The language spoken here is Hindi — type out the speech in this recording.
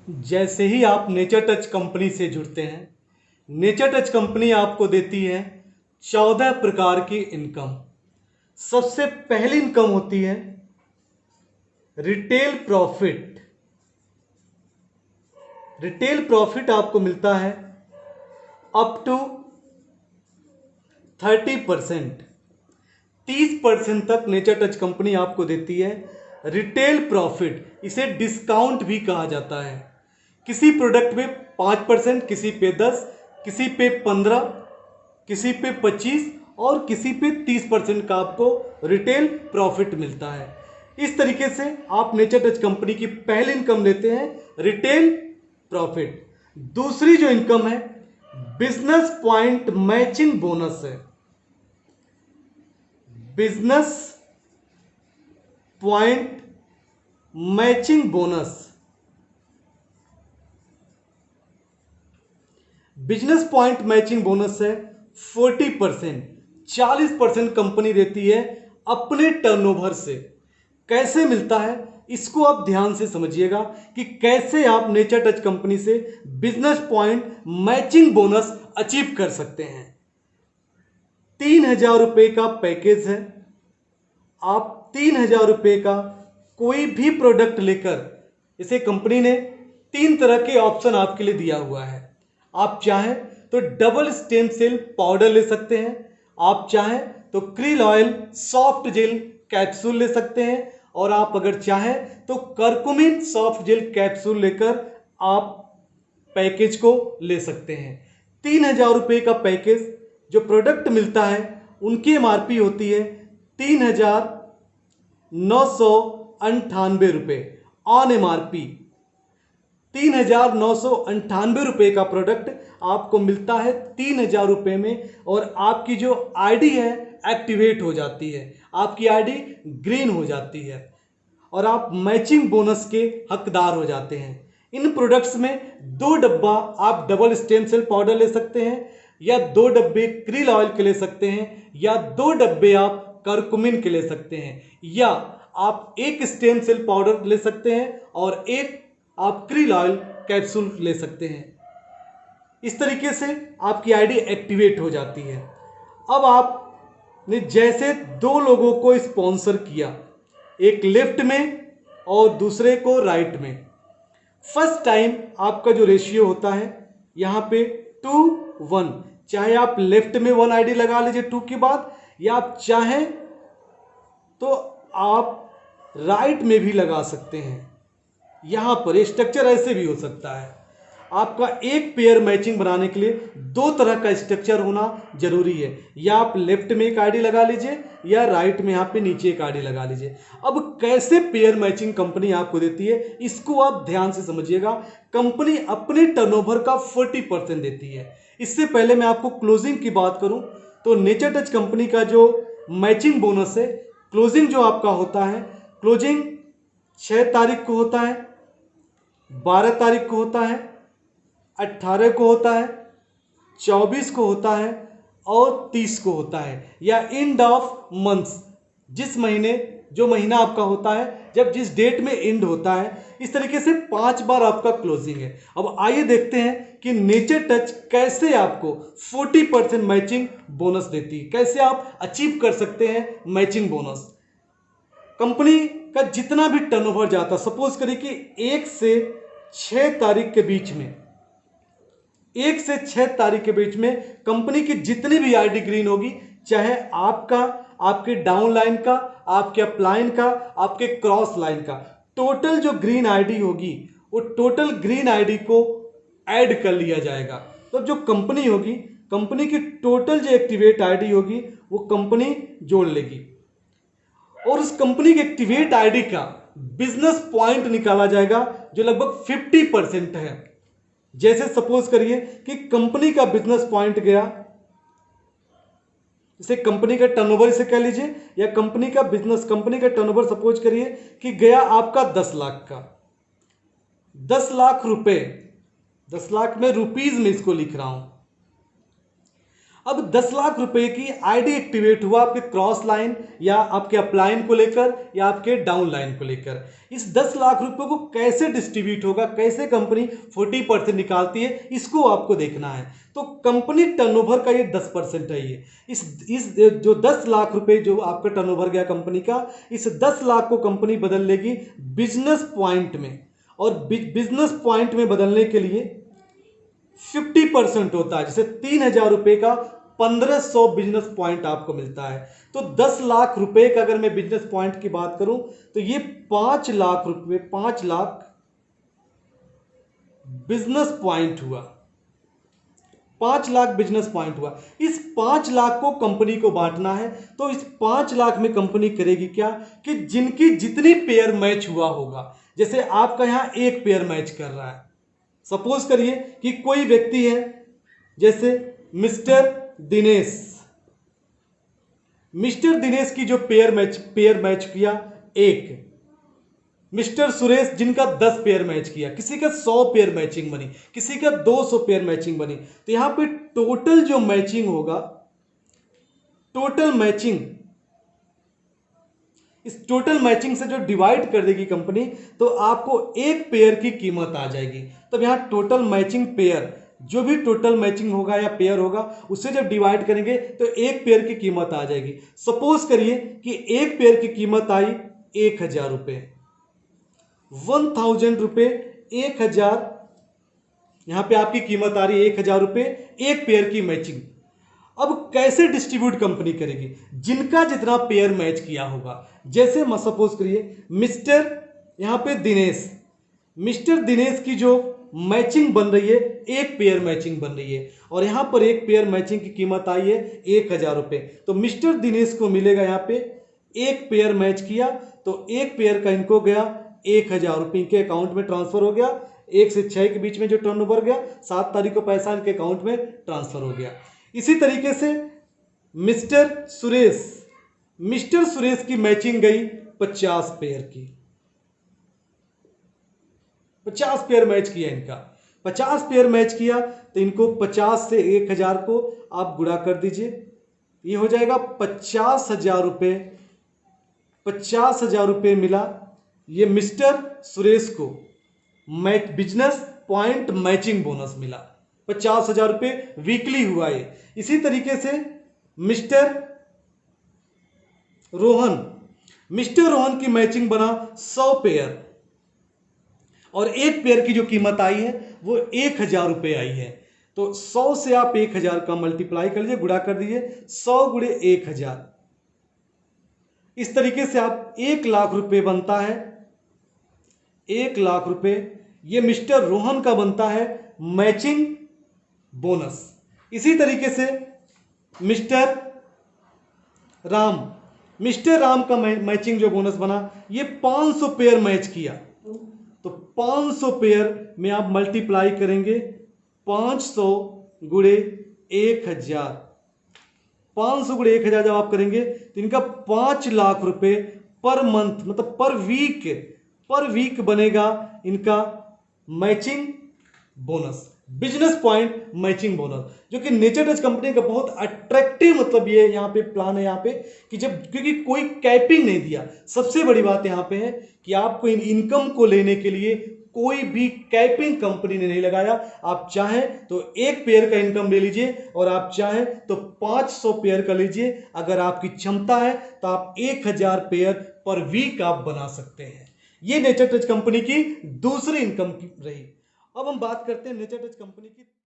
जैसे ही आप नेचर टच कंपनी से जुड़ते हैं, नेचर टच कंपनी आपको देती है 14 प्रकार की इनकम। सबसे पहली इनकम होती है रिटेल प्रॉफिट। रिटेल प्रॉफिट आपको मिलता है अप टू 30%। 30% तक नेचर टच कंपनी आपको देती है रिटेल प्रॉफिट। इसे डिस्काउंट भी कहा जाता है। किसी प्रोडक्ट पे 5%, किसी पे 10, किसी पे 15, किसी पे 25 और किसी पे 30% का आपको रिटेल प्रॉफिट मिलता है। इस तरीके से आप नेचर टच कंपनी की पहली इनकम लेते हैं रिटेल प्रॉफिट। दूसरी जो इनकम है बिजनेस पॉइंट मैचिंग बोनस है। Business point matching bonus. Business point matching bonus है 40%। 40% कंपनी देती है अपने टर्नओवर से। कैसे मिलता है इसको आप ध्यान से समझिएगा कि कैसे आप नेचर टच कंपनी से business point matching bonus achieve कर सकते हैं। 3,000 रुपए का पैकेज है। आप 3,000 रुपए का कोई भी प्रोडक्ट लेकर, इसे कंपनी ने 3 तरह के ऑप्शन आपके लिए दिया हुआ है। आप चाहें तो डबल स्टेम सेल पाउडर ले सकते हैं, आप चाहें तो krill oil soft gel capsule ले सकते हैं, और आप अगर चाहें तो करकुमिन सॉफ्ट जेल कैप्सूल लेकर आप पैकेज को ले सकते हैं। 3,000 रुपए का पैकेज जो प्रोडक्ट मिलता है उनकी एमआरपी होती है 3,998 रुपए ऑन एमआरपी। 3,998 रुपए का प्रोडक्ट आपको मिलता है 3,000 रुपए में, और आपकी जो आईडी है एक्टिवेट हो जाती है, आपकी आईडी ग्रीन हो जाती है और आप मैचिंग बोनस के हकदार हो जाते हैं। इन प्रोडक्ट्स में 2 डब्बा आप डबल स्टेम सेल पाउडर ले सकते हैं, या 2 डब्बे क्रिल ऑयल के ले सकते हैं, या 2 डब्बे आप करकुमिन के ले सकते हैं, या आप 1 स्टेम सेल पाउडर ले सकते हैं और 1 आप क्रिल ऑयल कैप्सूल ले सकते हैं। इस तरीके से आपकी आईडी एक्टिवेट हो जाती है। अब आपने जैसे 2 लोगों को स्पॉन्सर किया, एक लेफ्ट में और दूसरे को राइट में। फर्स्ट टाइम आपका जो रेशियो होता है यहां पे 2:1, चाहे आप लेफ्ट में 1 आईडी लगा लीजिए 2 के बाद, या आप चाहें तो आप राइट में भी लगा सकते हैं। यहां पर स्ट्रक्चर ऐसे भी हो सकता है। आपका एक पेयर मैचिंग बनाने के लिए 2 तरह का स्ट्रक्चर होना जरूरी है, या आप लेफ्ट में एक आईडी लगा लीजिए या राइट में यहां पे नीचे एक आईडी लगा लीजिए। अब कैसे पेयर मैचिंग कंपनी आपको देती है इसको आप ध्यान से समझिएगा। कंपनी अपने टर्नओवर का 40% देती है। इससे पहले मैं आपको क्लोजिंग की बात करूं तो नेचर टच कंपनी का जो मैचिंग बोनस है, क्लोजिंग जो आपका होता है, क्लोजिंग 6 तारीख को होता है, 12 तारीख को होता है, 18 को होता है, 24 को होता है और 30 को होता है, या एंड ऑफ मंथ्स, जिस महीने जो महीना आपका होता है जब जिस डेट में एंड होता है। इस तरीके से 5 बार आपका क्लोजिंग है। अब आइए देखते हैं कि नेचर टच कैसे आपको 40% मैचिंग बोनस देती है, कैसे आप अचीव कर सकते हैं मैचिंग बोनस। कंपनी का जितना भी टर्नओवर जाता, सपोज करिए कि 1 से 6 तारीख के बीच में, 1 से 6 तारीख के बीच में कंपनी की जितनी भी आईडी ग्रीन होगी, चाहे आपका, आपके डाउन लाइन का, आपके अप लाइन का, आपके क्रॉस लाइन का, टोटल जो ग्रीन आईडी होगी वो टोटल ग्रीन आईडी को ऐड कर लिया जाएगा। तो जो कंपनी होगी, कंपनी की टोटल जो एक्टिवेट आईडी होगी वो कंपनी जोड़ लेगी, और उस कंपनी के एक्टिवेट आईडी का बिजनेस पॉइंट निकाला जाएगा जो लगभग 50% है। जैसे सपोज करिए कि कंपनी का बिजनेस पॉइंट गया, इसे कंपनी का टर्नओवर इसे कह लीजिए, या कंपनी का बिजनेस, कंपनी का टर्नओवर सपोज करिए कि गया आपका 10 लाख का। 10 लाख रुपए, 10 लाख में रुपीज में इसको लिख रहा हूं। अब 10 लाख रुपए की आईडी एक्टिवेट हुआ आपके क्रॉस लाइन या आपके अपलाइन को लेकर या आपके डाउन लाइन को लेकर। इस 10 लाख रुपए को कैसे डिस्ट्रीब्यूट होगा, कैसे कंपनी 40% निकालती है, इसको आपको देखना है। तो कंपनी टर्नओवर का ये 10% है। ये इस जो 10 लाख रुपए जो आपका टर्नओवर गया कंपनी का, इस 10 लाख को कंपनी बदल लेगी बिजनेस पॉइंट में, और बिजनेस पॉइंट में बदलने के लिए 50% होता है। जैसे 3,000 रुपए का 1,500 बिजनेस पॉइंट आपको मिलता है। तो 10 लाख रुपए का अगर मैं बिजनेस पॉइंट की बात करूं तो ये 5 लाख रुपए, 5 लाख बिजनेस पॉइंट हुआ। 5 लाख बिजनेस पॉइंट हुआ। इस 5 लाख को कंपनी को बांटना है। तो इस 5 लाख में कंपनी करेगी क्या कि जिनकी जितनी पेयर मैच हुआ होगा, जैसे आपका यहां एक पेयर मैच कर रहा है, सपोज करिए कि कोई व्यक्ति है जैसे मिस्टर दिनेश, मिस्टर दिनेश की जो पेयर मैच किया एक, मिस्टर सुरेश जिनका 10 पेयर मैच किया, किसी का 100 पेयर मैचिंग बनी, किसी का 200 पेयर मैचिंग बनी। तो यहां पे टोटल जो मैचिंग होगा, टोटल मैचिंग, इस टोटल मैचिंग से जो डिवाइड कर देगी कंपनी, तो आपको एक पेयर की कीमत आ जाएगी। तब यहां टोटल मैचिंग पेयर, जो भी टोटल मैचिंग होगा या पेयर होगा, उससे जब डिवाइड करेंगे तो एक पेयर की कीमत आ जाएगी। सपोज करिए कि एक पेयर की कीमत आई 1,000 रुपए, 1,000 रुपए, 1,000, यहां पे आपकी कीमत आ रही है 1,000 रुपए एक पेयर की मैचिंग। अब कैसे डिस्ट्रीब्यूट कंपनी करेगी, जिनका जितना पेयर मैच किया होगा। जैसे सपोज करिए मिस्टर यहां पे दिनेश, मिस्टर दिनेश की जो मैचिंग बन रही है, एक पेयर मैचिंग बन रही है, और यहां पर एक पेयर मैचिंग की कीमत आई है 1,000 रुपए। तो मिस्टर दिनेश को मिलेगा यहां पे एक पेयर मैच किया, तो एक पेयर का इनको गया 1,000 रुपए, इनके अकाउंट में ट्रांसफर हो गया। 1 से 6 के बीच में जो टर्नओवर गया, 7 तारीख को पैसा इनके अकाउंट में ट्रांसफर हो गया। इसी तरीके से मिस्टर सुरेश, मिस्टर सुरेश की मैचिंग गई 50 पेयर की, 50 पेयर मैच किया इनका, 50 पेयर मैच किया, तो इनको 50 से 1,000 को आप गुणा कर दीजिए, ये हो जाएगा 50,000 रुपए। 50,000 रुपए मिला ये मिस्टर सुरेश को, बिजनेस पॉइंट मैचिंग बोनस मिला 50,000 रुपए वीकली हुआ ये। इसी तरीके से मिस्टर रोहन, मिस्टर रोहन की मैचिंग बना 100 पेयर, और एक पेयर की जो कीमत आई है वो 1,000 रुपए आई है। तो 100 से आप 1,000 का मल्टीप्लाई कर लीजिए, गुणा कर दीजिए, 100 गुणे 1,000, इस तरीके से आप 1 लाख रुपए बनता है। 1 लाख रुपए ये मिस्टर रोहन का बनता है मैचिंग बोनस। इसी तरीके से मिस्टर राम, मिस्टर राम का मैचिंग जो बोनस बना, ये 500 पेयर मैच किया, तो 500 पेयर में आप मल्टीप्लाई करेंगे 500 गुणे 1,000, 500 गुणे 1,000 जब आप करेंगे तो इनका 5 लाख रुपए पर मंथ, मतलब पर वीक बनेगा इनका matching bonus, business point matching bonus, जो कि नेचर टच कंपनी का बहुत अट्रैक्टिव, मतलब ये यहाँ पे प्लान है यहाँ पे कि जब, क्योंकि कोई कैपिंग नहीं दिया। सबसे बड़ी बात यहाँ पे है कि आपको इन इनकम को लेने के लिए कोई भी कैपिंग कंपनी ने नहीं लगाया। आप चाहें तो एक पेयर का इनकम ले लीजिए, और आप चाहें तो 500 पेयर का लीजिए। अगर आपकी क्षमता है तो आप 1,000 पेयर पर वीक आप बना सकते हैं। ये नेचर टच कंपनी की दूसरी इनकम रही। अब हम बात करते हैं नेचर टच कंपनी की